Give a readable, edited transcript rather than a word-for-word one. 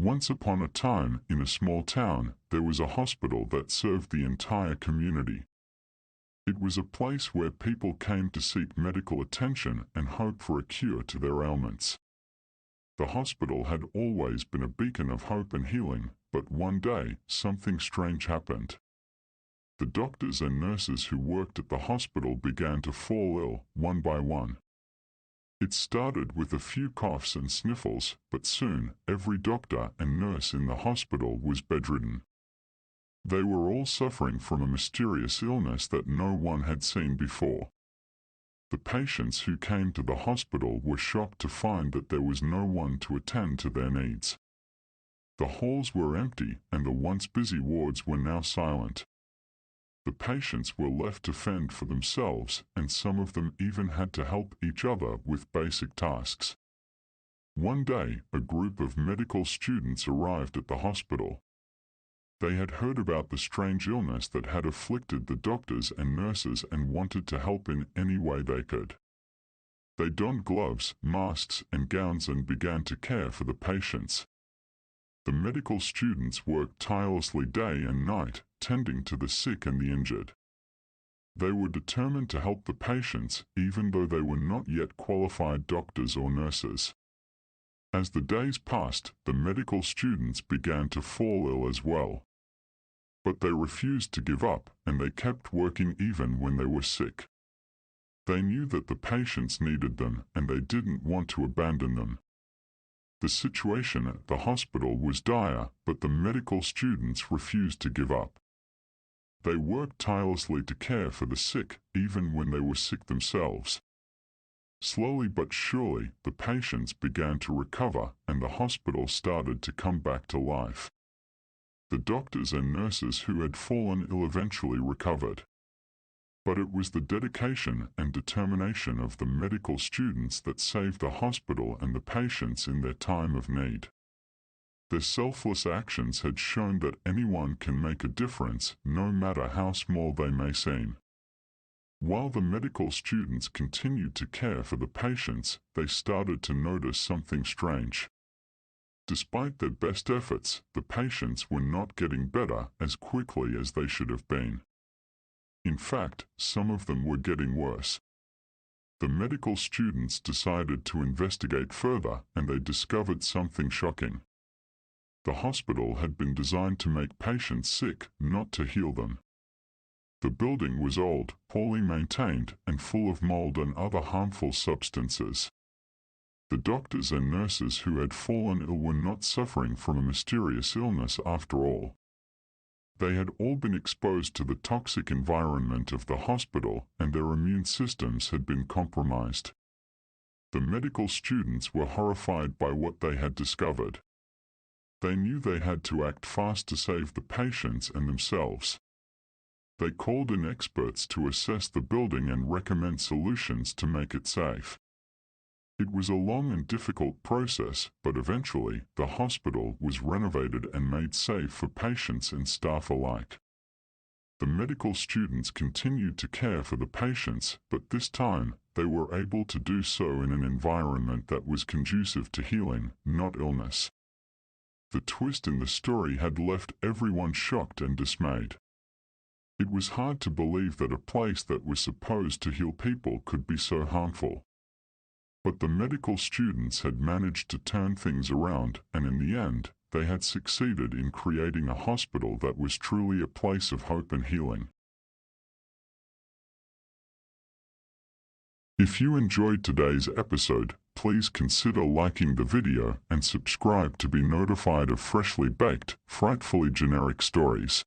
Once upon a time, in a small town, there was a hospital that served the entire community. It was a place where people came to seek medical attention and hope for a cure to their ailments. The hospital had always been a beacon of hope and healing, but one day, something strange happened. The doctors and nurses who worked at the hospital began to fall ill, one by one. It started with a few coughs and sniffles, but soon, every doctor and nurse in the hospital was bedridden. They were all suffering from a mysterious illness that no one had seen before. The patients who came to the hospital were shocked to find that there was no one to attend to their needs. The halls were empty, and the once busy wards were now silent. The patients were left to fend for themselves, and some of them even had to help each other with basic tasks. One day, a group of medical students arrived at the hospital. They had heard about the strange illness that had afflicted the doctors and nurses and wanted to help in any way they could. They donned gloves, masks, and gowns and began to care for the patients. The medical students worked tirelessly day and night, tending to the sick and the injured. They were determined to help the patients, even though they were not yet qualified doctors or nurses. As the days passed, the medical students began to fall ill as well. But they refused to give up, and they kept working even when they were sick. They knew that the patients needed them, and they didn't want to abandon them. The situation at the hospital was dire, but the medical students refused to give up. They worked tirelessly to care for the sick, even when they were sick themselves. Slowly but surely, the patients began to recover, and the hospital started to come back to life. The doctors and nurses who had fallen ill eventually recovered. But it was the dedication and determination of the medical students that saved the hospital and the patients in their time of need. Their selfless actions had shown that anyone can make a difference, no matter how small they may seem. While the medical students continued to care for the patients, they started to notice something strange. Despite their best efforts, the patients were not getting better as quickly as they should have been. In fact, some of them were getting worse. The medical students decided to investigate further, and they discovered something shocking. The hospital had been designed to make patients sick, not to heal them. The building was old, poorly maintained, and full of mold and other harmful substances. The doctors and nurses who had fallen ill were not suffering from a mysterious illness after all. They had all been exposed to the toxic environment of the hospital, and their immune systems had been compromised. The medical students were horrified by what they had discovered. They knew they had to act fast to save the patients and themselves. They called in experts to assess the building and recommend solutions to make it safe. It was a long and difficult process, but eventually, the hospital was renovated and made safe for patients and staff alike. The medical students continued to care for the patients, but this time, they were able to do so in an environment that was conducive to healing, not illness. The twist in the story had left everyone shocked and dismayed. It was hard to believe that a place that was supposed to heal people could be so harmful. But the medical students had managed to turn things around, and in the end, they had succeeded in creating a hospital that was truly a place of hope and healing. If you enjoyed today's episode, please consider liking the video and subscribe to be notified of freshly baked, frightfully generic stories.